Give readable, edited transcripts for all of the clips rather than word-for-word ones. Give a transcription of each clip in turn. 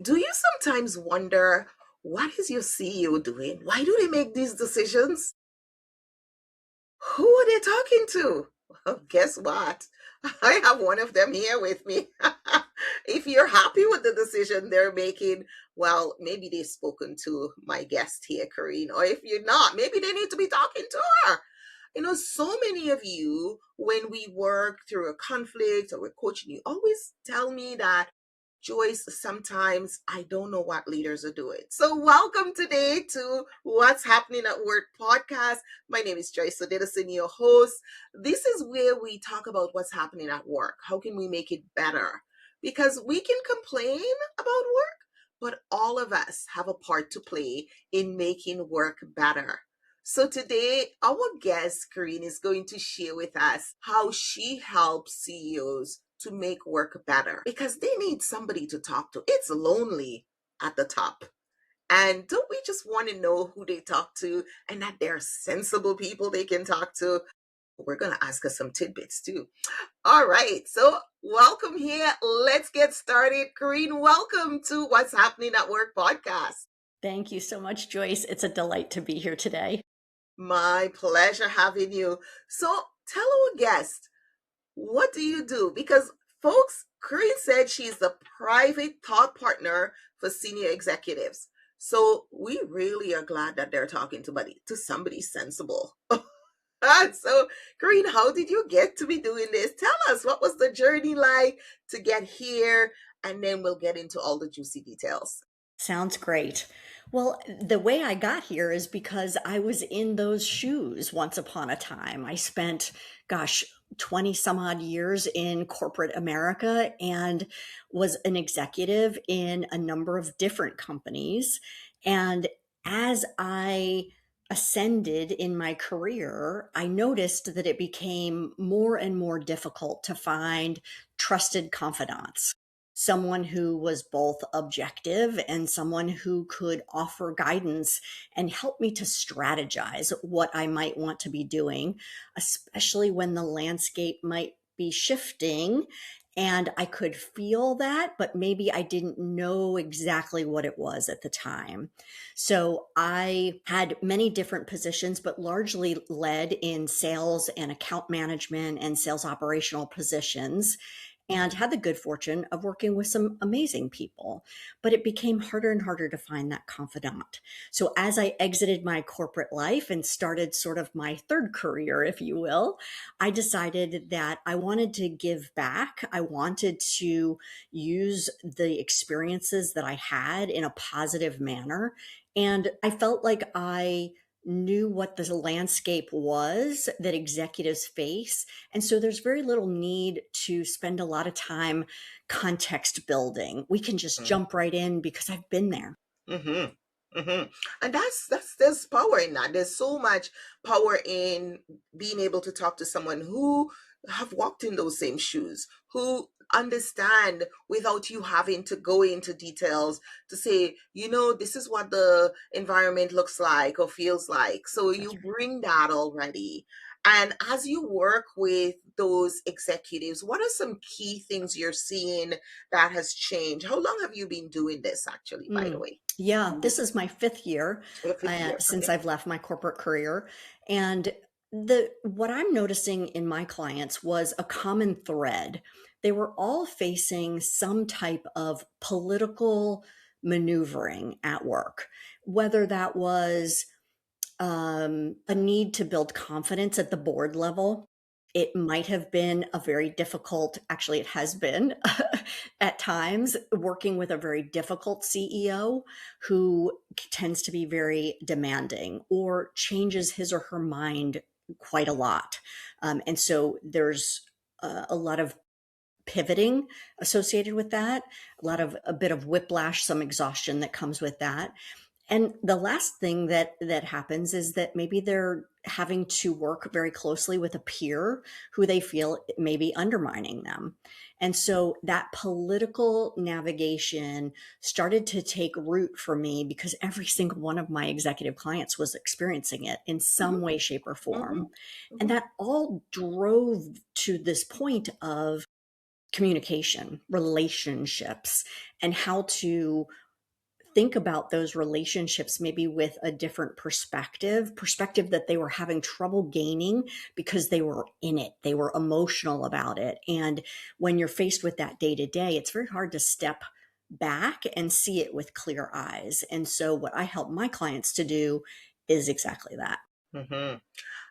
Do you sometimes wonder what is your CEO doing? Why do they make these decisions? Who are they talking to? Well, guess what? I have one of them here with me. If you're happy with the decision they're making, well, maybe they've spoken to my guest here, Corinne. Or if you're not, maybe they need to be talking to her. So many of you, when we work through a conflict or we're coaching, you always tell me that, Joyce, sometimes I don't know what leaders are doing. So, welcome today to What's Happening at Work podcast. My name is Joyce Odidison, your host. This is where we talk about what's happening at work. How can we make it better? Because we can complain about work, but all of us have a part to play in making work better. So today, our guest, Corinne, is going to share with us how she helps CEOs to make work better because they need somebody to talk to. It's lonely at the top. And don't we just want to know who they talk to and that they're sensible people they can talk to? We're going to ask her some tidbits too. All right. So, welcome here. Let's get started. Corinne, welcome to What's Happening at Work podcast. Thank you so much, Joyce. It's a delight to be here today. My pleasure having you. So, tell our guest, what do you do? Because, folks, Corinne said she's the private thought partner for senior executives. So, we really are glad that they're talking to somebody sensible. So, Corinne, how did you get to be doing this? Tell us, what was the journey like to get here? And then we'll get into all the juicy details. Sounds great. Well, the way I got here is because I was in those shoes once upon a time. I spent, 20 some odd years in corporate America and was an executive in a number of different companies. And as I ascended in my career, I noticed that it became more and more difficult to find trusted confidants, someone who was both objective and someone who could offer guidance and help me to strategize what I might want to be doing, especially when the landscape might be shifting. And I could feel that, but maybe I didn't know exactly what it was at the time. So I had many different positions, but largely led in sales and account management and sales operational positions, and had the good fortune of working with some amazing people. But it became harder and harder to find that confidant. So as I exited my corporate life and started sort of my third career, if you will, I decided that I wanted to give back. I wanted to use the experiences that I had in a positive manner. And I felt like I knew what the landscape was that executives face. And so there's very little need to spend a lot of time context building. We can just jump right in because I've been there. Mm-hmm. Mm-hmm. And that's there's power in that. There's so much power in being able to talk to someone who have walked in those same shoes, who understand without you having to go into details to say, this is what the environment looks like or feels like. So That's you right. bring that already. And as you work with those executives, what are some key things you're seeing that has changed? How long have you been doing this actually, by the Mm. way? Yeah, In this this is my fifth year fifth year. since Okay. I've left my corporate career. And the what I'm noticing in my clients was a common thread. They were all facing some type of political maneuvering at work, whether that was a need to build confidence at the board level. It might have been a very difficult, actually, it has been at times, working with a very difficult CEO who tends to be very demanding or changes his or her mind quite a lot. And so there's a lot of pivoting associated with that, a bit of whiplash, some exhaustion that comes with that. And the last thing that happens is that maybe they're having to work very closely with a peer who they feel may be undermining them. And so that political navigation started to take root for me because every single one of my executive clients was experiencing it in some Hmm. way, shape, or Hmm. form. And Hmm. that all drove to this point of communication, relationships, and how to think about those relationships maybe with a different perspective that they were having trouble gaining because they were in it. They were emotional about it. And when you're faced with that day to day, it's very hard to step back and see it with clear eyes. And so what I help my clients to do is exactly that. Hmm.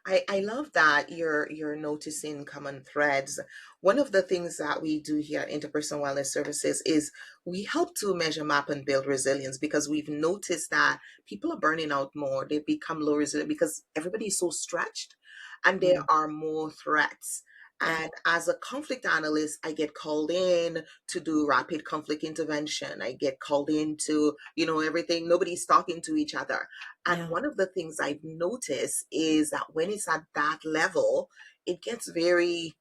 I love that you're noticing common threads. One of the things that we do here at Interpersonal Wellness Services is we help to measure, map, and build resilience because we've noticed that people are burning out more. They become low resilient because everybody is so stretched and there Mm, are more threats. yeah. And as a conflict analyst, I get called in to do rapid conflict intervention. I get called in to, everything. Nobody's talking to each other. And Yeah. one of the things I've noticed is that when it's at that level, it gets very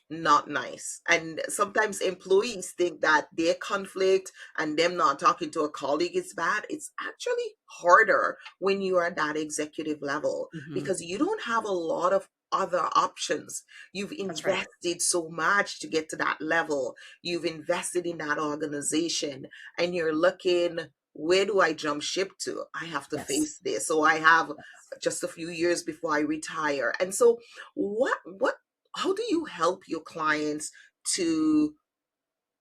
not nice. And sometimes employees think that their conflict and them not talking to a colleague is bad. It's actually harder when you are at that executive level Hmm. because you don't have a lot of other options. You've That's right. invested so much to get to that level. You've invested in that organization and you're looking, where do I jump ship to? I have to Yes. face this. So I have Yes. just a few years before I retire. And so what how do you help your clients to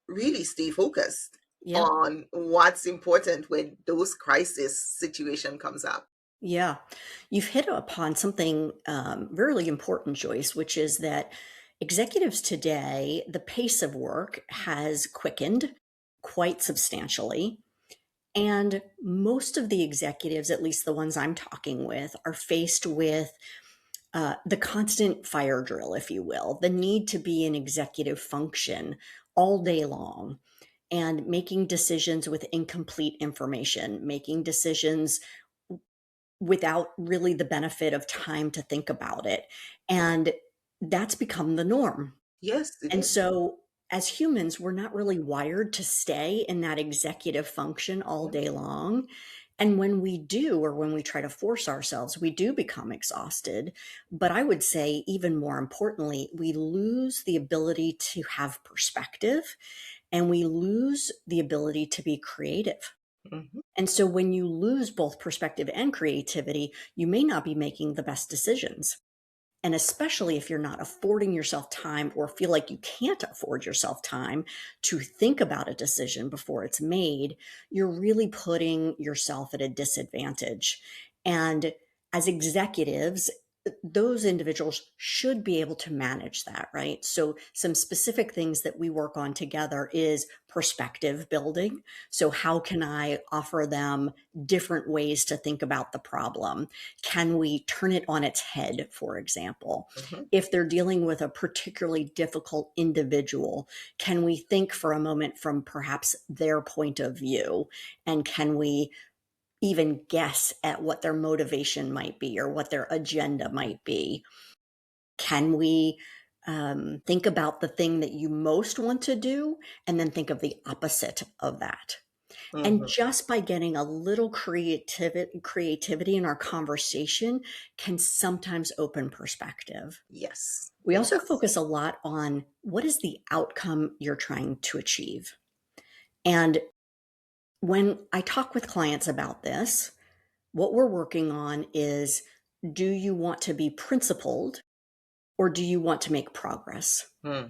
really stay focused Yeah. on what's important when those crisis situation comes up? Yeah. You've hit upon something really important, Joyce, which is that executives today, the pace of work has quickened quite substantially. And most of the executives, at least the ones I'm talking with, are faced with the constant fire drill, if you will, the need to be in executive function all day long and making decisions with incomplete information, making decisions without really the benefit of time to think about it. And that's become the norm. Yes, it And is. so, as humans, we're not really wired to stay in that executive function all Yeah. day long. And when we do, or when we try to force ourselves, we do become exhausted. But I would say, even more importantly, we lose the ability to have perspective and we lose the ability to be creative. Mhm. And so, when you lose both perspective and creativity, you may not be making the best decisions. And especially if you're not affording yourself time or feel like you can't afford yourself time to think about a decision before it's made, you're really putting yourself at a disadvantage. And as executives, those individuals should be able to manage that, right? So, some specific things that we work on together is perspective building. So, how can I offer them different ways to think about the problem? Can we turn it on its head, for example? Mhm. If they're dealing with a particularly difficult individual, can we think for a moment from perhaps their point of view? And can we even guess at what their motivation might be or what their agenda might be? Can we think about the thing that you most want to do and then think of the opposite of that? And Mhm. just by getting a little creativity in our conversation can sometimes open perspective. Yes, We it also does. focus a lot on what is the outcome you're trying to achieve. And when I talk with clients about this, what we're working on is, do you want to be principled or do you want to make progress? Hmm.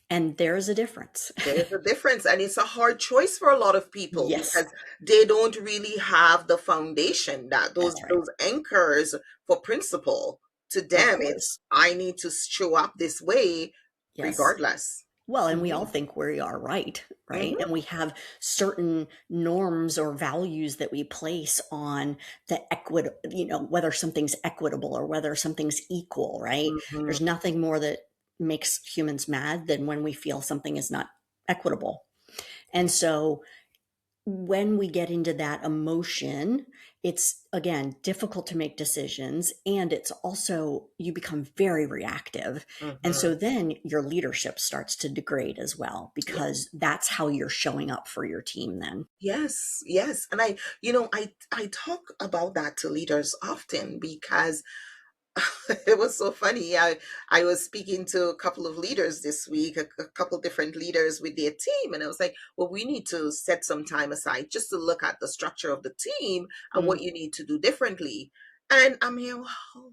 And there's a difference. There's a difference, and it's a hard choice for a lot of people Yes, because they don't really have the foundation that that's right. those anchors for principle. To Of them, it's course. I need to show up this way Yes. regardless. Well, and we all Hmm. think we are right, right? Hmm. And we have certain norms or values that we place on the whether something's equitable or whether something's equal, right? Hmm. There's nothing more that makes humans mad than when we feel something is not equitable. And so when we get into that emotion, it's again difficult to make decisions. And it's also, you become very reactive. And Hmm. so then your leadership starts to degrade as well, because that's how you're showing up for your team then. Yes, yes. And I talk about that to leaders often because It was so funny. I was speaking to a couple of leaders this week, a couple different leaders with their team, and I was like, well, we need to set some time aside just to look at the structure of the team and Mm, what you need to do differently. And I'm here, wow,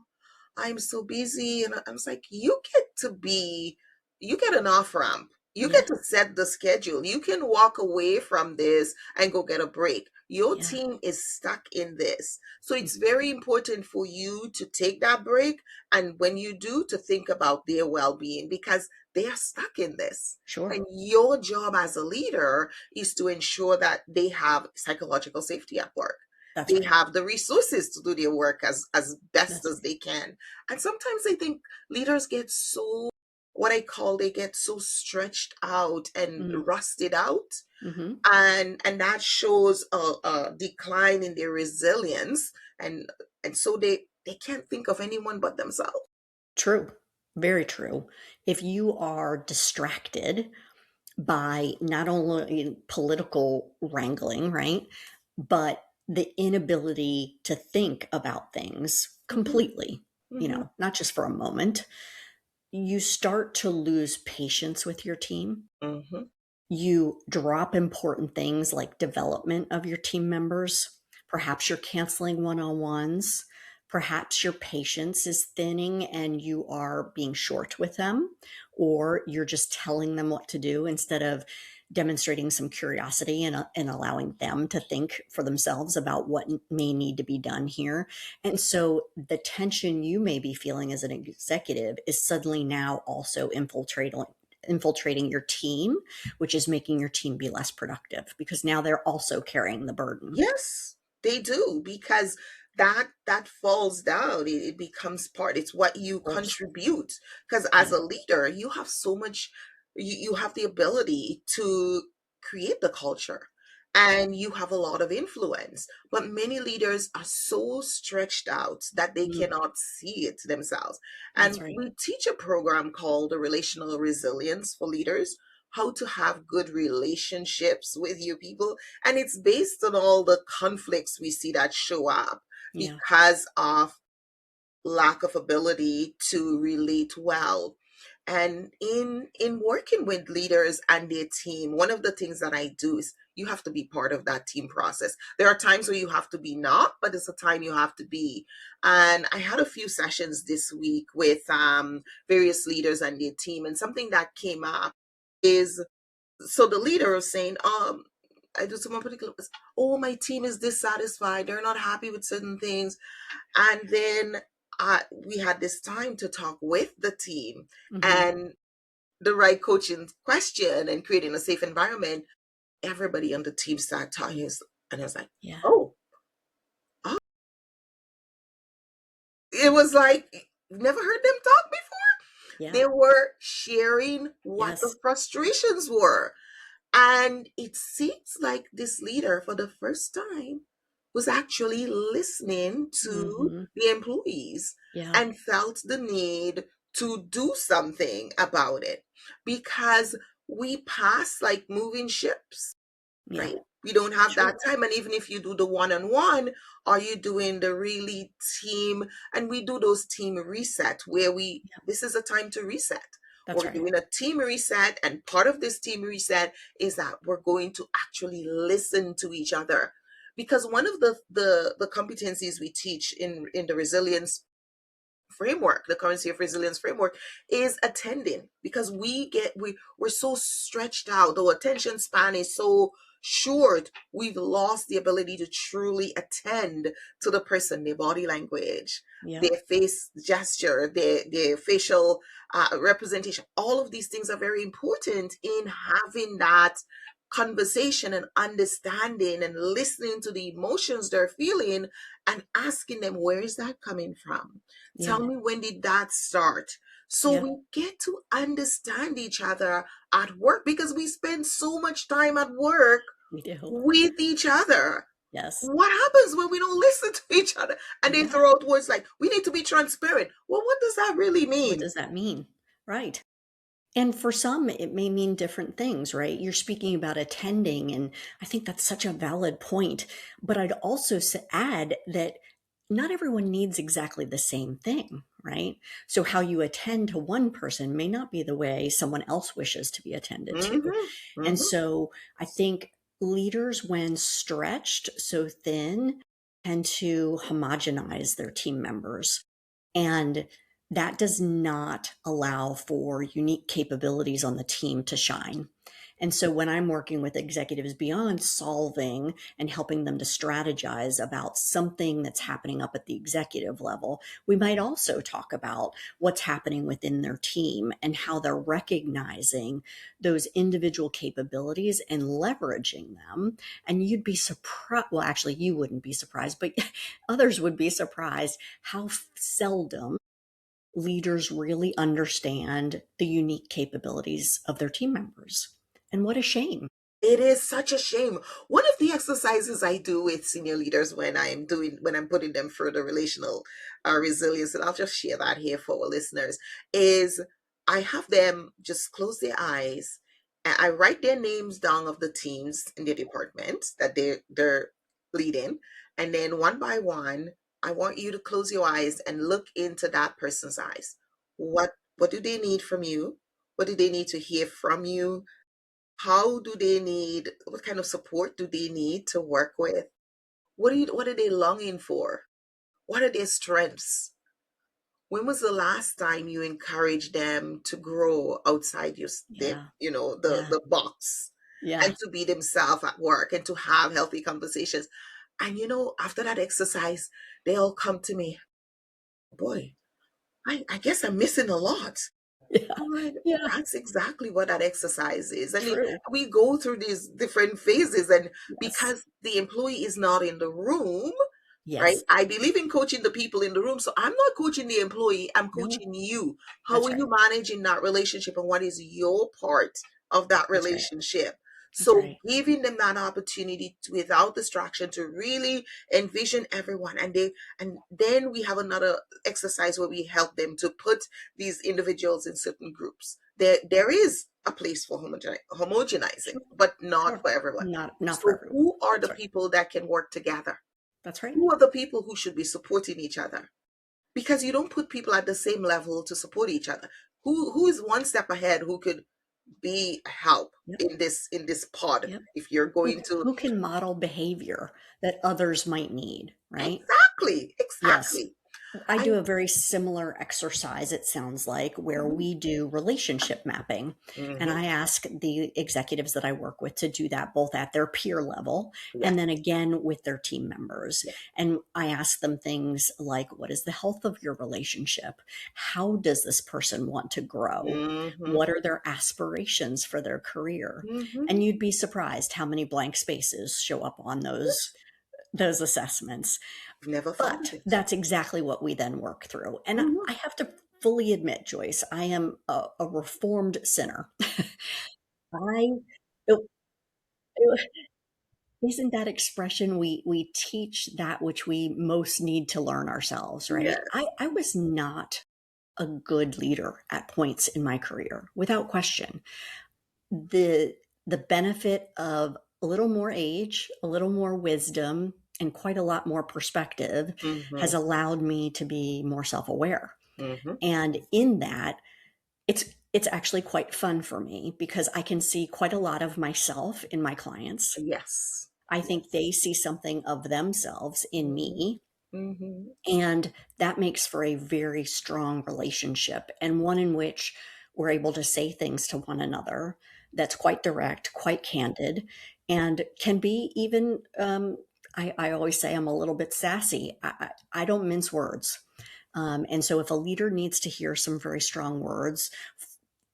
I'm so busy. And I was like, you get an off ramp. You yeah, get to set the schedule. You can walk away from this and go get a break. Your yeah, team is stuck in this. So mm, it's very important for you to take that break. And when you do, to think about their well being because they are stuck in this. sure. And your job as a leader is to ensure that they have psychological safety at work. That's They right. have the resources to do their work as best That's as right. they can. And sometimes I think leaders get so, what I call, they get so stretched out and Mm, rusted out, hmm. and that shows a decline in their resilience, and so they can't think of anyone but themselves. True. Very true. If you are distracted by not only political wrangling, right? But the inability to think about things Hmm. completely, Hmm. not just for a moment, you start to lose patience with your team. Hmm. You drop important things like development of your team members. Perhaps you're canceling one on ones. Perhaps your patience is thinning and you are being short with them, or you're just telling them what to do instead of demonstrating some curiosity and allowing them to think for themselves about what may need to be done here. And so the tension you may be feeling as an executive is suddenly now also infiltrating your team, which is making your team be less productive because now they're also carrying the burden. Yes, they do, because that falls down. It becomes part. It's what you Of course. contribute. Because Yeah. as a leader, you have so much. You have the ability to create the culture, and you have a lot of influence. But many leaders are so stretched out that they Mm, cannot see it themselves. that's And right. we teach a program called the Relational Resilience for Leaders. How to have good relationships with your people, and it's based on all the conflicts we see that show up Yeah. because of lack of ability to relate well. And in working with leaders and their team, one of the things that I do is you have to be part of that team process. There are times where you have to be not, but it's a time you have to be. And I had a few sessions this week with various leaders and their team, and something that came up is, so the leader was saying, I do someone particular, oh, my team is dissatisfied. They're not happy with certain things. And then we had this time to talk with the team Hmm. and the right coaching question and creating a safe environment. Everybody on the team started talking, and I was like, Yeah. oh, oh. It was like, never heard them talk before. Yeah. They were sharing what the Yes. frustrations were. And it seems like this leader, for the first time, was actually listening to Hmm. the employees Yeah. and felt the need to do something about it, because we pass like moving ships, Yeah. right? We don't have Sure. that time. And even if you do the one on one, are you doing the really team? And we do those team reset where Yeah. this is a time to reset. That's We're right. doing a team reset. And part of this team reset is that we're going to actually listen to each other. Because one of the competencies we teach in the resilience framework, the currency of resilience framework, is attending, because we're so stretched out, the attention span is so short, we've lost the ability to truly attend to the person, their body language, Yeah. their face gesture, their facial representation. All of these things are very important in having that conversation and understanding and listening to the emotions they're feeling and asking them, where is that coming from? Yeah. Tell me, when did that start? So Yeah. we get to understand each other at work, because we spend so much time at work We do. with each other. Yes. What happens when we don't listen to each other? And they Yeah. throw out words like, we need to be transparent. Well, what does that really What mean? does that mean? Right. And for some, it may mean different things, right? You're speaking about attending, and I think that's such a valid point. But I'd also add that not everyone needs exactly the same thing, right? So how you attend to one person may not be the way someone else wishes to be attended to. Mm-hmm. And Mm-hmm. so I think leaders, when stretched so thin, tend to homogenize their team members. And that does not allow for unique capabilities on the team to shine. And so when I'm working with executives beyond solving and helping them to strategize about something that's happening up at the executive level, we might also talk about what's happening within their team and how they're recognizing those individual capabilities and leveraging them. And you'd be surprised. Well, actually, you wouldn't be surprised, but others would be surprised how seldom leaders really understand the unique capabilities of their team members. And what a shame. It is such a shame. One of the exercises I do with senior leaders when I'm putting them through the relational resilience, and I'll just share that here for our listeners, is I have them just close their eyes and I write their names down of the teams in their department that they're leading, and then one by one, I want you to close your eyes and look into that person's eyes. What do they need from you? What do they need to hear from you? How do they need, what kind of support do they need to work with? What are they longing for? What are their strengths? When was the last time you encouraged them to grow outside Yeah. the Yeah. the box, Yeah. and to be themselves at work and to have healthy conversations? And after that exercise, they all come to me, boy, I guess I'm missing a lot. Yeah. Good. Yeah. That's exactly what that exercise is. And True. we go through these different phases, and Yes. because the employee is not in the room, right? Yes. I believe in coaching the people in the room. So I'm not coaching the employee, I'm No, coaching you. How that's are right. you managing that relationship, and what is your part of that That's right. relationship? That's So right. giving them that opportunity without distraction to really envision everyone, and then we have another exercise where we help them to put these individuals in certain groups. There is a place for homogenizing, Sure. but not Sure. for everyone. Not for So everyone. who are the That's right. people that can work together? That's right. Who are the people who should be supporting each other? Because you don't put people at the same level to support each other. Who is one step ahead, who could be help Yep. in this pod Yep. if you're Who going to. who can model behavior that others might need, right? Exactly, Yes. exactly. I I do a very similar exercise, it sounds like, where Mhm, we do relationship mapping. And mhm, I ask the executives that I work with to do that both at their peer level yes, and then again with their team members. yes. And I ask them things like, what is the health of your relationship? How does this person want to grow? Mhm, What are their aspirations for their career? mhm. And you'd be surprised how many blank spaces show up on those assessments. I've never thought of But it. that's exactly what we then work through. And Mhm. I have to fully admit, Joyce, I am a reformed sinner. I it- it- isn't that expression we teach that which we most need to learn ourselves, right? Yes. I was not a good leader at points in my career, without question. The the benefit of a little more age, a little more wisdom, and quite a lot more perspective has Mhm, allowed me to be more self-aware. mhm. And in that, it's actually quite fun for me because I can see quite a lot of myself in my clients. Yes. I think Yes. they see something of themselves in Mhm, me, mhm. and that makes for a very strong relationship and one in which we're able to say things to one another that's quite direct, quite candid, and can be even, I always say I'm a little bit sassy. I don't mince words. And so if a leader needs to hear some very strong words,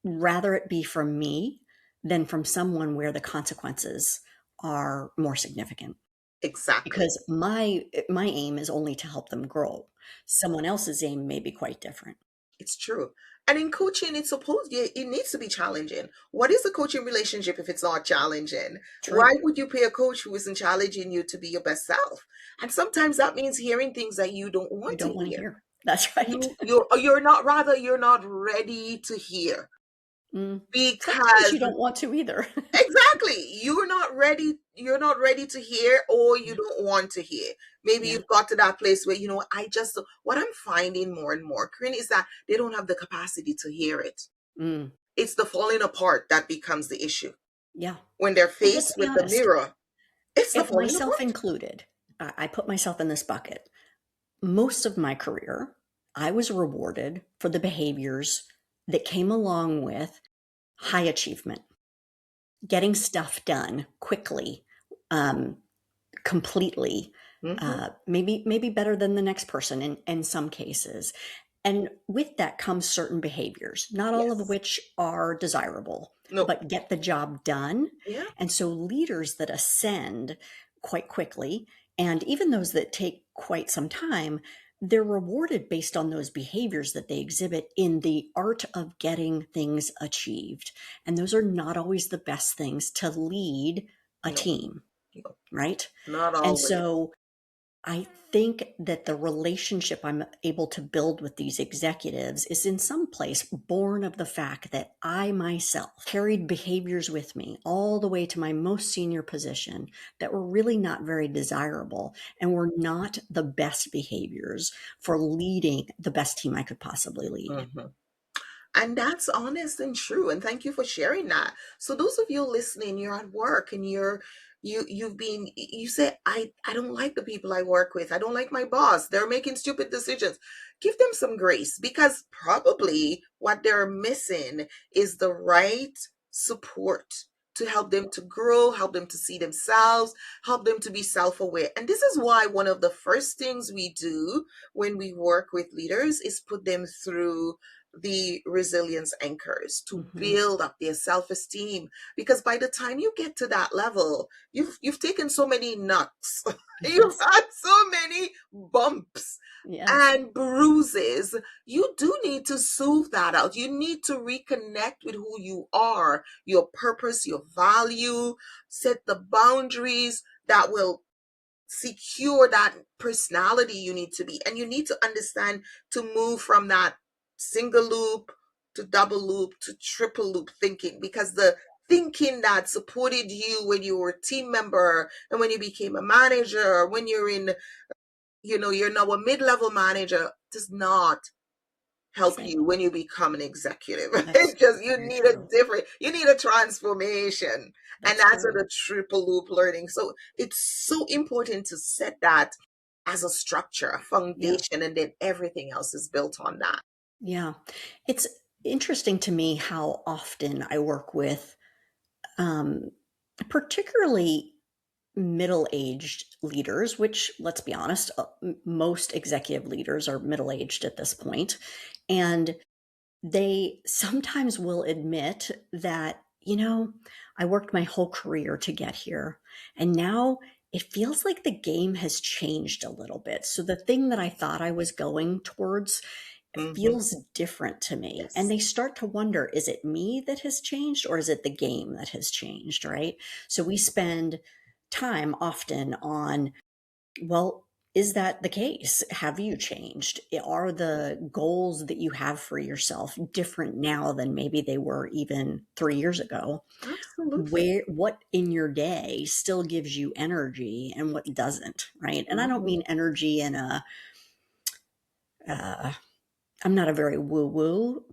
rather it be from me than from someone where the consequences are more significant, Exactly. because my aim is only to help them grow. Someone else's aim may be quite different. It's true. And in coaching, it needs to be challenging. What is a coaching relationship if it's not challenging? True. Why would you pay a coach who isn't challenging you to be your best self? And sometimes that means hearing things that you don't You want to don't want to hear. hear. That's right. You're not, rather, you're not ready to hear. Mm. Sometimes because you don't want to either. exactly, you're not ready to hear, or you don't want to hear. Maybe Yeah. you've got to that place where, I just, what I'm finding more and more, Corinne, is that they don't have the capacity to hear it. Mm. It's the falling apart that becomes the issue Yeah. when they're Well, let's faced be with the honest. mirror. It's the If falling myself apart. included, I put myself in this bucket. Most of my career, I was rewarded for the behaviors that came along with high achievement, getting stuff done quickly, um, completely, Hmm. maybe better than the next person in some cases. And with that comes certain behaviors, not all of Yes. which are desirable, No. but get the job done. Yeah. And so leaders that ascend quite quickly, and even those that take quite some time, they're rewarded based on those behaviors that they exhibit in the art of getting things achieved. And those are not always the best things to lead a No. team, No. right? Not And always. so I think that the relationship I'm able to build with these executives is in some place born of the fact that I myself carried behaviors with me all the way to my most senior position that were really not very desirable and were not the best behaviors for leading the best team I could possibly lead. Hmm. And that's honest and true. And thank you for sharing that. So those of you listening, you're at work and you say, I don't like the people I work with. I don't like my boss. They're making stupid decisions. Give them some grace, because probably what they're missing is the right support to help them to grow, help them to see themselves, help them to be self-aware. And this is why one of the first things we do when we work with leaders is put them through the resilience anchors to Mhm. build up their self-esteem, because by the time you get to that level, you've taken so many knocks, you've Yes. had so many bumps Yes. and bruises. You do need to soothe that out. You need to reconnect with who you are, your purpose, your value, set the boundaries that will secure that personality you need to be. And you need to understand to move from that single loop to double loop to triple loop thinking, because the thinking that supported you when you were a team member and when you became a manager, when you're in, you're now a mid-level manager, does not help Same. you when you become an executive. That's It's just, very true. you need a transformation. And That's that's where true. the triple loop learning. So it's so important to set that as a structure, a Yeah. foundation, and then everything else is built on that. Yeah. It's interesting to me how often I work with um, particularly middle-aged leaders, which, let's be honest, most executive leaders are middle-aged at this point, and they sometimes will admit that, I worked my whole career to get here, and now it feels like the game has changed a little bit. So the thing that I thought I was going towards Hmm. feels different to me. And Yes. they start to wonder, is it me that has changed or is it the game that has changed, right? So we spend time often on, well, is that the case? Have you changed? Are the goals that you have for yourself different now than maybe they were even 3 years ago? Absolutely. What in your day still gives you energy and what doesn't, right? And I don't Hmm. mean energy in a, uh, I'm not a very woo-woo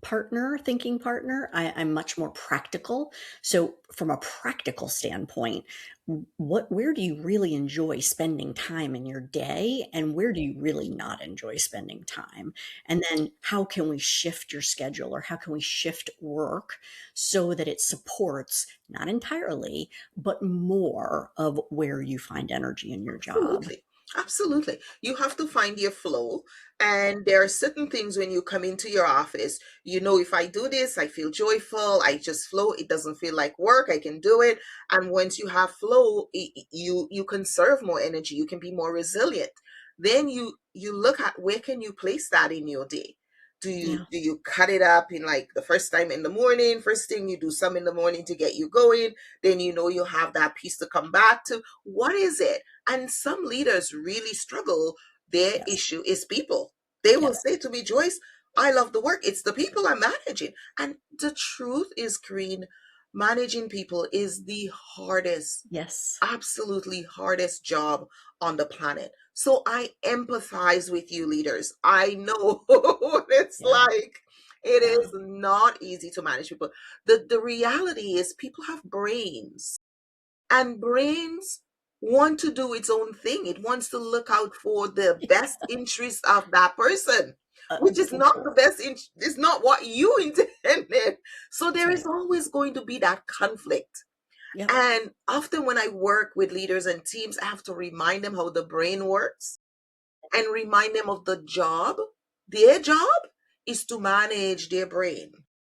thinking partner. I'm much more practical. So from a practical standpoint, where do you really enjoy spending time in your day and where do you really not enjoy spending time? And then how can we shift your schedule or how can we shift work so that it supports not entirely, but more of where you find energy in your job? Absolutely. Absolutely. You have to find your flow. And there are certain things when you come into your office, if I do this, I feel joyful. I just flow. It doesn't feel like work. I can do it. And once you have flow, you conserve more energy. You can be more resilient. Then you look at where can you place that in your day. Do you Yeah. do you cut it up in like the first time in the morning, first thing you do some in the morning to get you going, then you have that piece to come back to. What is it? And some leaders really struggle. Their Yes. issue is people. They will Yes. say to me, Joyce, I love the work. It's the people I'm managing. And the truth is, Green, managing people is the hardest, Yes. absolutely hardest job on the planet. So I empathize with you leaders. I know what it's Yeah. like. It Yeah. is not easy to manage people. The reality is people have brains, and brains want to do its own thing. It wants to look out for the best interest of that person, which is For not the sure. best is not what you intended. So That's there is right. always going to be that conflict. Yep. And often when I work with leaders and teams, I have to remind them how the brain works and remind them of the job. Their job is to manage their brain.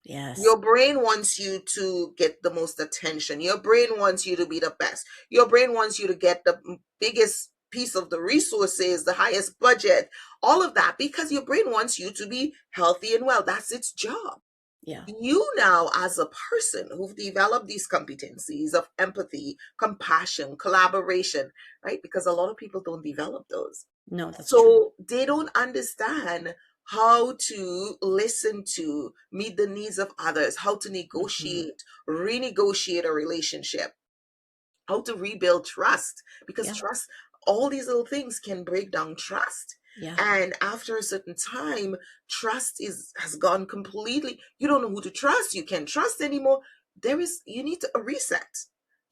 Yes. Your brain wants you to get the most attention. Your brain wants you to be the best. Your brain wants you to get the biggest piece of the resources, the highest budget, all of that, because your brain wants you to be healthy and well. That's its job. Yeah. You now, as a person who've developed these competencies of empathy, compassion, collaboration, right? Because a lot of people don't develop those. No, that's true. So they don't understand how to listen to, meet the needs of others, how to Hmm. negotiate, renegotiate a relationship, how to rebuild trust, because Yeah. trust, all these little things can break down trust. Yeah. And after a certain time, trust is has gone completely. You don't know who to trust. You can't trust anymore. You need a reset.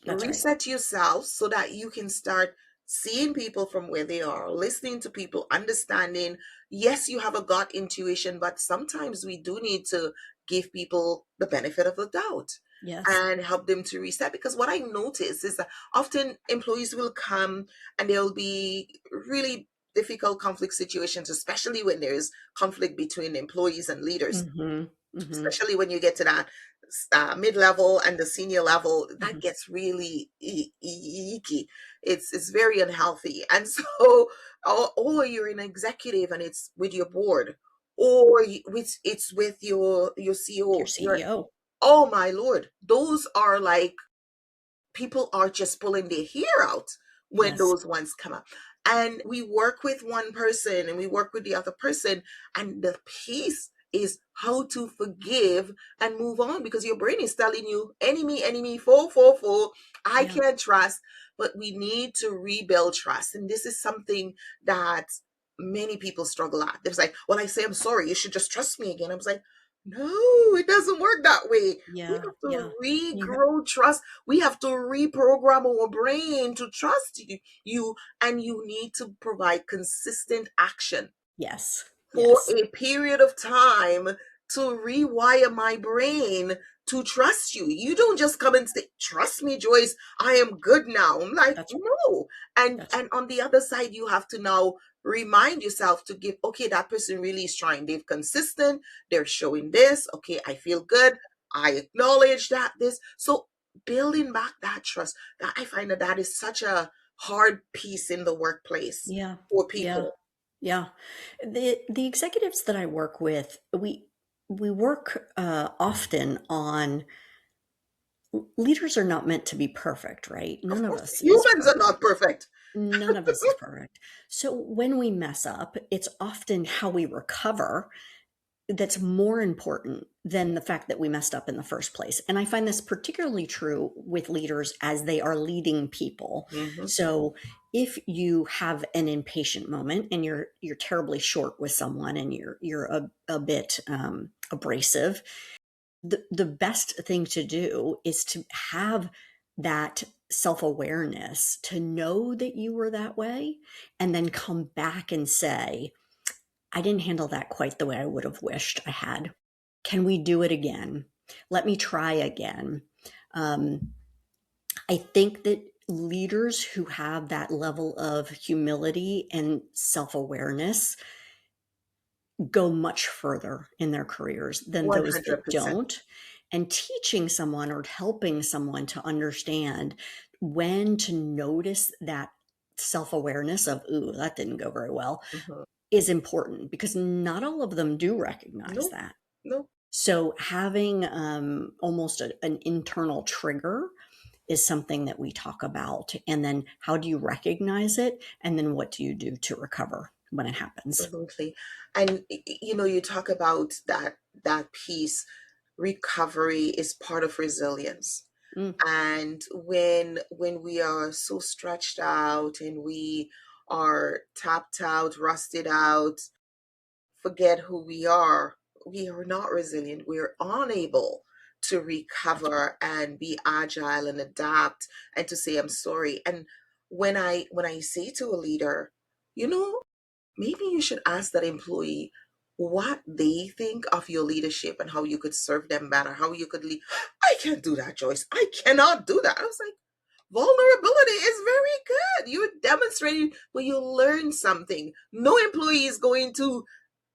That's right. Reset yourself so that you can start seeing people from where they are, listening to people, understanding. Yes, you have a gut intuition, but sometimes we do need to give people the benefit of the doubt Yes. and help them to reset. Because what I notice is that often employees will come and there'll be really difficult conflict situations, especially when there's conflict between employees and leaders, Hmm. Hmm. especially when you get to that mid-level and the senior level. That Hmm. gets really icky. It's very unhealthy. And so or you're an executive and it's with your board, or it's with your Your CEO. You're, CEO. oh my lord, those are like, people are just pulling their hair out when Yes. those ones come up. And we work with one person and we work with the other person, and the piece is how to forgive and move on, because your brain is telling you enemy, enemy, foe, foe, foe. I Yeah. can't trust. But we need to rebuild trust. And this is something that many people struggle at. They're like, well, I say I'm sorry, you should just trust me again. I was like, no, it doesn't work that way. We Yeah. have to Yeah. You. regrow trust. We have to reprogram our brain to trust you, and you need to provide consistent action Yes. for Yes. a period of time to rewire my brain to trust you. You don't just come and say, "Trust me, Joyce, I am good now." I'm like, That's right. "No." And That's on the other side, you have to now remind yourself to give, okay, that person really is trying. They've consistent, they're showing this. Okay, I feel good. I acknowledge that this. So building back that trust, that I find that that is such a hard piece in the workplace yeah. for Yeah. people. Yeah. The executives that I work with, we work often on leaders are not meant to be perfect, right? Of None of course, us is humans are perfect. not perfect. None of us is perfect. So when we mess up, it's often how we recover that's more important than the fact that we messed up in the first place. And I find this particularly true with leaders as they are leading people. Mhm. So if you have an impatient moment and you're terribly short with someone and you're a bit abrasive, the best thing to do is to have that self-awareness to know that you were that way and then come back and say, I didn't handle that quite the way I would have wished I had. Can we do it again? Let me try again. Um, I think that leaders who have that level of humility and self awareness go much further in their careers than those that 100%. don't. And teaching someone or helping someone to understand when to notice that self awareness of, ooh, that didn't go very well, Mhm. is important because not all of them do recognize No, that. no. So having almost an internal trigger is something that we talk about. And then how do you recognize it? And then what do you do to recover? when it happens. Absolutely. And you talk about that piece, recovery is part of resilience. Mm, And when we are so stretched out and we are tapped out, rusted out, forget who we are not resilient. We are unable to that's right. recover and be agile and adapt and to say I'm sorry. And when I say to a leader, you know, maybe you should ask that employee what they think of your leadership and how you could serve them better, how you could lead. I can't do that, Joyce. I cannot do that. I was like, vulnerability is very good. You're demonstrating when you learn something. No employee is going to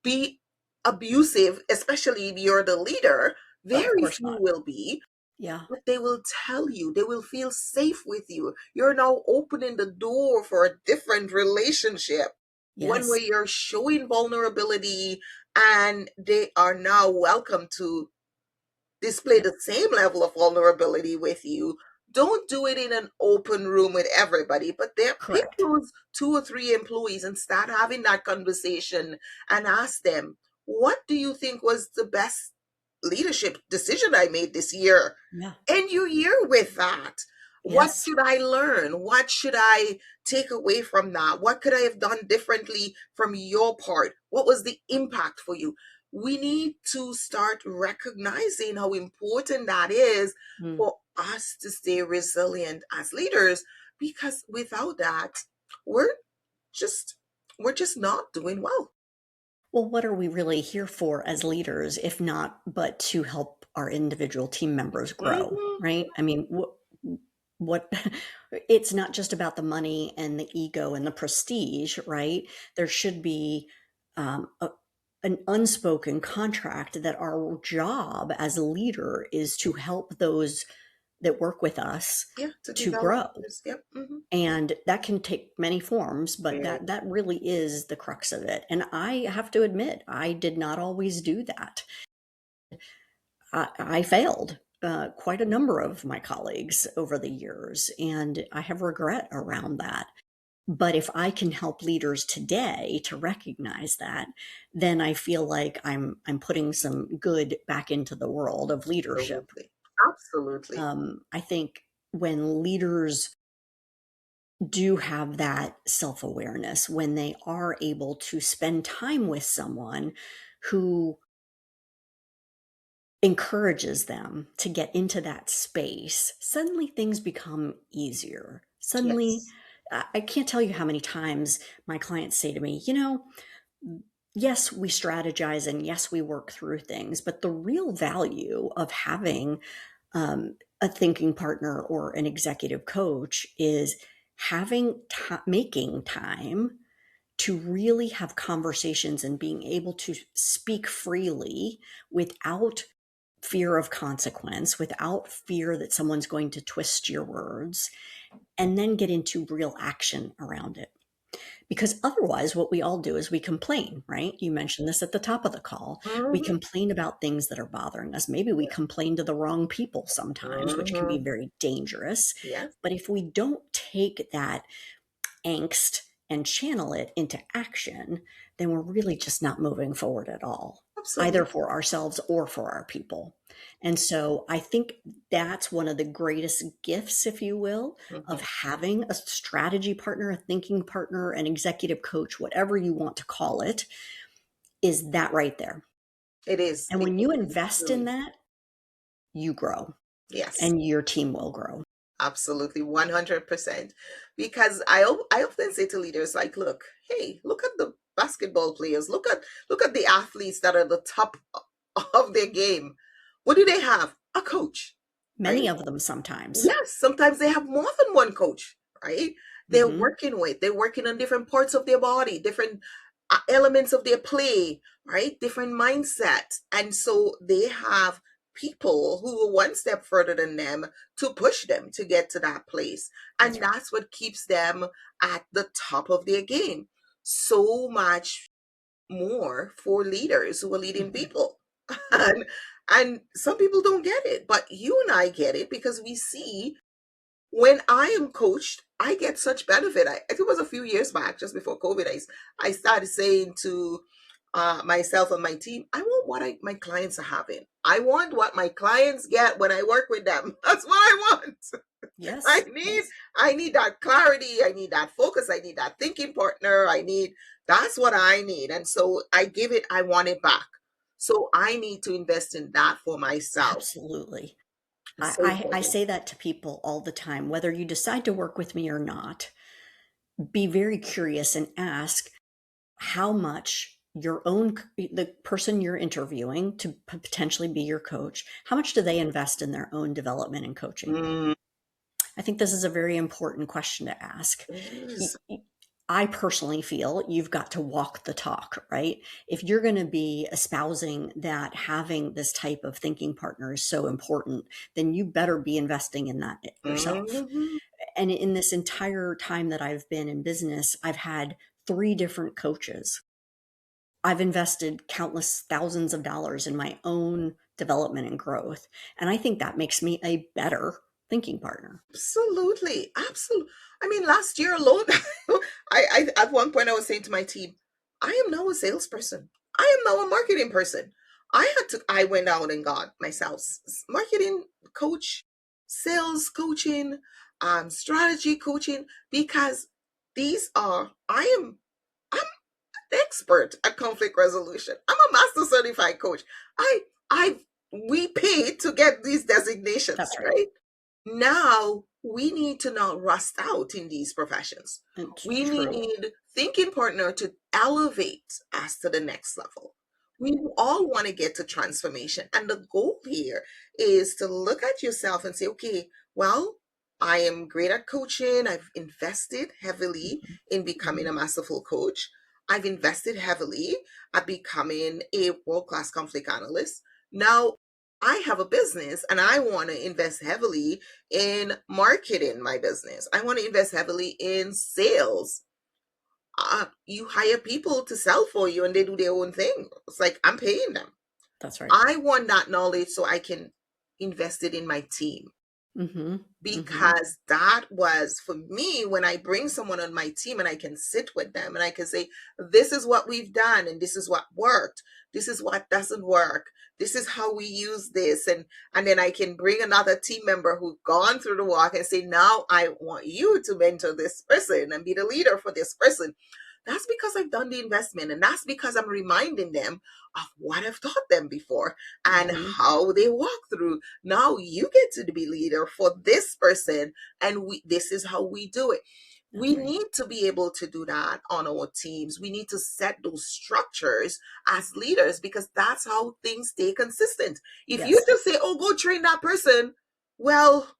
be abusive, especially if you're the leader. Of Very course few not. will be, Yeah. but they will tell you, they will feel safe with you. You're now opening the door for a different relationship, one Yes. where you're showing vulnerability and they are now welcome to display Yep. the same level of vulnerability with you. Don't do it in an open room with everybody, but there pick Correct. those 2 or 3 employees and start having that conversation and ask them, what do you think was the best leadership decision I made this year? Yeah. End your year with that. What Yes. should I learn? What should I take away from that? What could I have done differently from your part? What was the impact for you? We need to start recognizing how important that is Mm. for us to stay resilient as leaders, because without that, we're just we're just not doing well. Well, what are we really here for as leaders, if not but to help our individual team members grow, Mhm. right? I mean, what it's not just about the money and the ego and the prestige, right? There should be an unspoken contract that our job as a leader is to help those that work with us Yeah, to to develop grow. others. Yep. And that can take many forms, but Very. that really is the crux of it. And I have to admit, I did not always do that. I failed quite a number of my colleagues over the years, and I have regret around that. But if I can help leaders today to recognize that, then I feel like I'm putting some good back into the world of leadership. Absolutely. Absolutely. I think when leaders do have that self awareness, when they are able to spend time with someone who encourages them to get into that space, suddenly things become easier. Suddenly, Yes. I can't tell you how many times my clients say to me, you know, yes, we strategize and yes, we work through things, but the real value of having a thinking partner or an executive coach is making time to really have conversations and being able to speak freely without fear of consequence, without fear that someone's going to twist your words, and then get into real action around it. Because otherwise, what we all do is we complain, right? You mentioned this at the top of the call. We Mhm. complain about things that are bothering us. Maybe we complain to the wrong people sometimes, which can be Mhm. very dangerous. Yes. But if we don't take that angst and channel it into action, then we're really just not moving forward at all, either Absolutely. for ourselves or for our people. And so I think that's one of the greatest gifts, if you will, of Mhm. having a strategy partner, a thinking partner, an executive coach, whatever you want to call it, is that right there. It is. And It when you is invest in truly. that, you grow Yes. and your team will grow. Absolutely. 100%. Because I often say to leaders like, look, hey, look at the basketball players. Look at the athletes that are the top of their game. What do they have? A coach, right? Many of them sometimes. Yes, sometimes they have more than one coach, right? Hmm. They're working on different parts of their body, different elements of their play, right? Different mindset. And so they have people who are one step further than them to push them to get to that place. That's And right. that's what keeps them at the top of their game. So much more for leaders who are leading Hmm. people. And and some people don't get it, but you and I get it because we see when I am coached, I get such benefit. I think it was a few years back, just before COVID, I started saying to myself and my team, I want what my clients are having. I want what my clients get when I work with them. That's what I want. I Yes, need yes, I need that clarity. I need that focus. I need that thinking partner. That's what I need. And so I give it, I want it back. So I need to invest in that for myself. absolutely. It's so I important. say that to people all the time, whether you decide to work with me or not, be very curious and ask how much the person you're interviewing to potentially be your coach, how much do they invest in their own development and coaching? Mm, I think this is a very important question to ask. it is. I personally feel you've got to walk the talk, right? If you're going to be espousing that having this type of thinking partner is so important, then you better be investing in that yourself. Mhm. And in this entire time that I've been in business, I've had 3 different coaches. I've invested countless thousands of dollars in my own development and growth. And I think that makes me a better thinking partner. Absolutely. Absolutely. I mean, last year alone, I at one point I was saying to my team, I am now a salesperson. I am now a marketing person. I went out and got myself marketing coach, sales coaching, strategy coaching, because I'm an expert at conflict resolution. I'm a master certified coach. I I we paid to get these designations, That's right. right? Now we need to not rust out in these professions. It's We true. need thinking partner to elevate us to the next level. We all want to get to transformation. And the goal here is to look at yourself and say, okay, well, I am great at coaching. I've invested heavily Mhm. in becoming Mhm. a masterful coach. I've invested heavily at becoming a world class conflict analyst. Now I have a business and I want to invest heavily in marketing my business. I want to invest heavily in sales. You hire people to sell for you and they do their own thing. It's like I'm paying them. That's right. I want that knowledge so I can invest it in my team, Mhm. Mhm. because that was for me when I bring someone on my team and I can sit with them and I can say, this is what we've done and this is what worked. This is what doesn't work. This is how we use this. And then I can bring another team member who's gone through the walk and say, now I want you to mentor this person and be the leader for this person. That's because I've done the investment, and that's because I'm reminding them of what I've taught them before and Mhm. how they walk through. Now you get to be leader for this person, and this is how we do it. That's We right. need to be able to do that on our teams. We need to set those structures as leaders, because that's how things stay consistent. If you Yes. just say, oh, go train that person, well,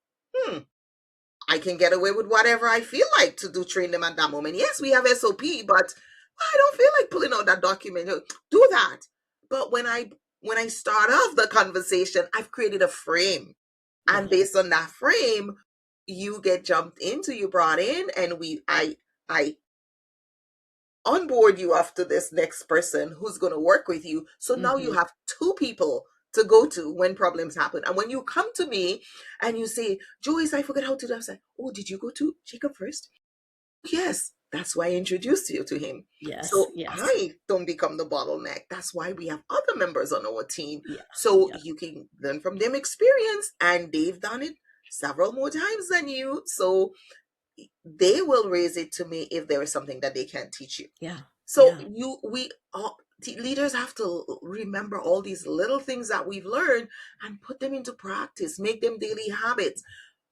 I can get away with whatever I feel like to do, train them at that moment. Yes, we have SOP, but I don't feel like pulling out that document. Do that. But when I start off the conversation, I've created a frame. Yeah. And based on that frame, you get jumped into, you brought in, and I onboard you after this next person who's going to work with you. So now you Mhm. have 2 people to go to when problems happen. And when you come to me and you say, Joyce, I forgot how to do that, I say, oh, did you go to Jacob first? Yes, that's why I introduced you to him. Yes. So Yes. I don't become the bottleneck. That's why we have other members on our team. Yeah. So Yeah. you can learn from them experience, and they've done it several more times than you. So they will raise it to me if there is something that they can't teach you. Yeah. So Yeah. we all leaders have to remember all these little things that we've learned and put them into practice, make them daily habits.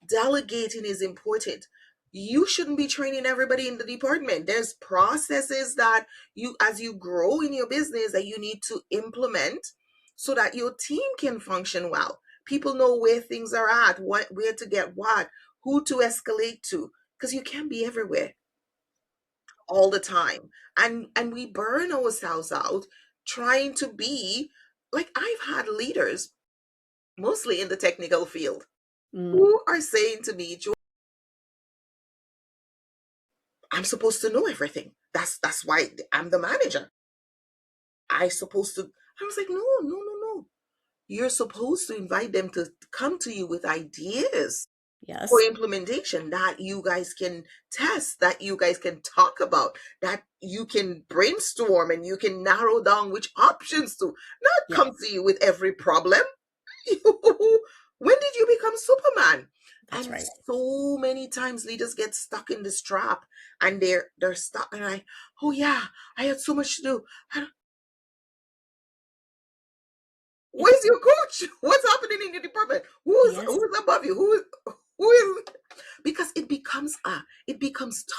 Delegating is important. You shouldn't be training everybody in the department. There's processes that you, as you grow in your business, that you need to implement so that your team can function well. People know where things are at, where to get what, who to escalate to, because you can't be everywhere all the time. And we burn ourselves out trying to be like, I've had leaders mostly in the technical field Mm. who are saying to me, I'm supposed to know everything. That's why I'm the manager. I supposed to. I was like, no, no, no, no. You're supposed to invite them to come to you with ideas. for Yes. implementation that you guys can test, that you guys can talk about, that you can brainstorm and you can narrow down which options to not Yeah, come to you with every problem. When did you become Superman? that's And right. so many times leaders get stuck in this trap and they're stuck and like, oh yeah, I had so much to do. It's Where's your coach? What's happening in your department? yes. Who's above you? Who is because it becomes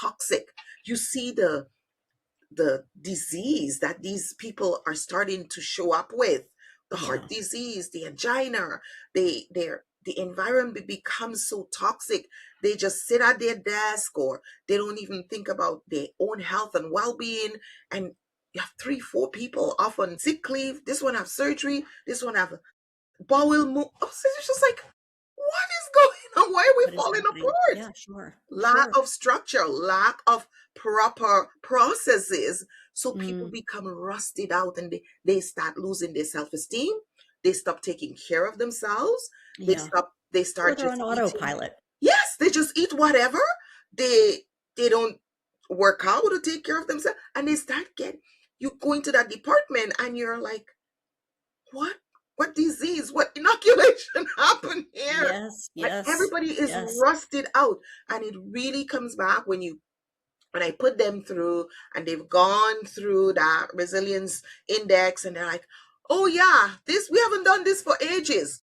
toxic. You see the disease that these people are starting to show up with, the heart Yeah. disease, the angina, the environment becomes so toxic. They just sit at their desk or they don't even think about their own health and well-being. And you have three, four people off on sick leave. This one have surgery. This one have bowel move. Oh, so it's just like, what is going on? Why are we What is falling happening? apart? Yeah, sure. Lack Sure. of structure, lack of proper processes. So people Mm, become rusted out and they start losing their self-esteem. They stop taking care of themselves. yeah. They Or start they're just on eating. autopilot. Yes, they just eat whatever. They don't work out to take care of themselves. And they start getting, you go into that department and you're like, what disease, what inoculation happened here? Yes, Like yes, everybody is yes. rusted out, and it really comes back when I put them through and they've gone through that resilience index and they're like, oh yeah, this we haven't done this for ages.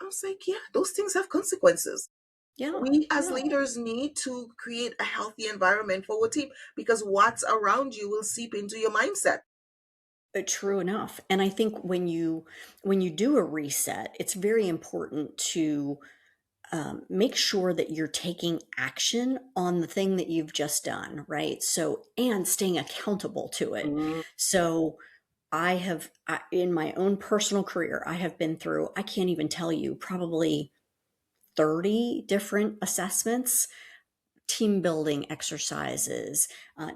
I was like, yeah, those things have consequences. Yeah, We as yeah. leaders need to create a healthy environment for our team because what's around you will seep into your mindset. True enough. And I think when you do a reset, it's very important to make sure that you're taking action on the thing that you've just done, right? So, and staying accountable to it. Mm, So, in my own personal career, I have been through, I can't even tell you, probably 30 different assessments, team building exercises,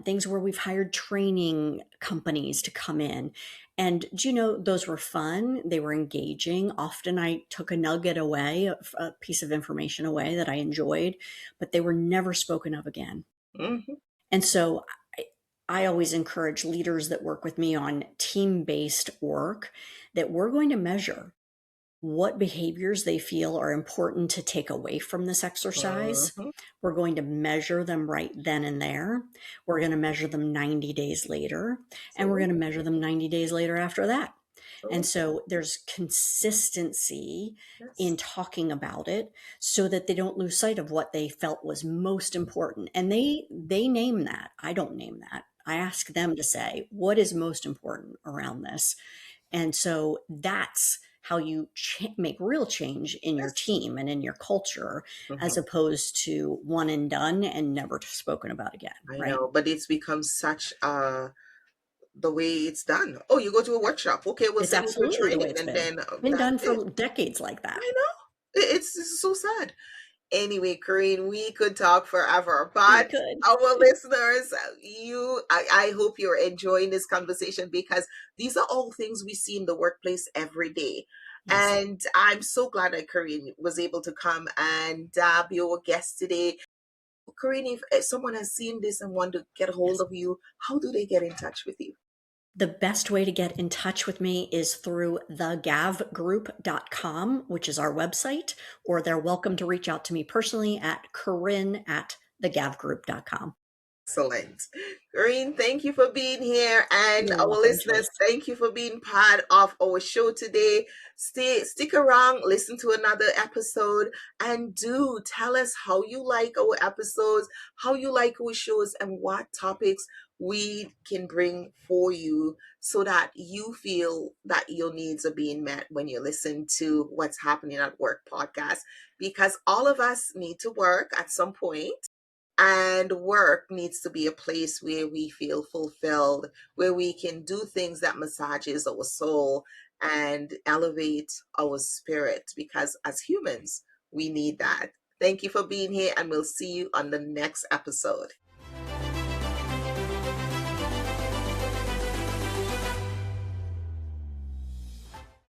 things where we've hired training companies to come in. And do you know, those were fun. They were engaging. Often I took a nugget away, a piece of information away that I enjoyed, but they were never spoken of again. mhm. And so I always encourage leaders that work with me on team based work that we're going to measure what behaviors they feel are important to take away from this exercise. Mhm. We're going to measure them right then and there. We're going to measure them 90 days later, and we're going to Absolutely. measure them 90 days later after that. And Absolutely. so there's consistency Yes. in talking about it so that they don't lose sight of what they felt was most important. And they name that. I don't name that. I ask them to say, what is most important around this? And so that's how you make real change in your Yes. team and in your culture, as Mhm. opposed to one and done and never spoken about again, I right? know, but it's become such the way it's done. Oh, you go to a workshop. Okay, we'll It's send you to a absolutely the way training, it's and been. then Been that's done it. for decades like that. I know. It's so sad. Anyway, Corinne, we could talk forever, We but could. our listeners, I hope you're enjoying this conversation because these are all things we see in the workplace every day. Yes. And I'm so glad that Corinne was able to come and be our guest today. Corinne, if someone has seen this and want to get a hold Yes. of you, how do they get in touch with you? The best way to get in touch with me is through thegavgroup.com, which is our website, or they're welcome to reach out to me personally at Corinne at thegavgroup.com. Excellent. Green, thank you for being here. And You're our welcome, listeners, Joyce. thank you for being part of our show today. Stick around, listen to another episode, and do tell us how you like our episodes, how you like our shows, and what topics we can bring for you so that you feel that your needs are being met when you listen to What's Happening at Work podcast. Because all of us need to work at some point, and work needs to be a place where we feel fulfilled, where we can do things that massages our soul and elevate our spirit, because as humans, we need that. Thank you for being here, and we'll see you on the next episode.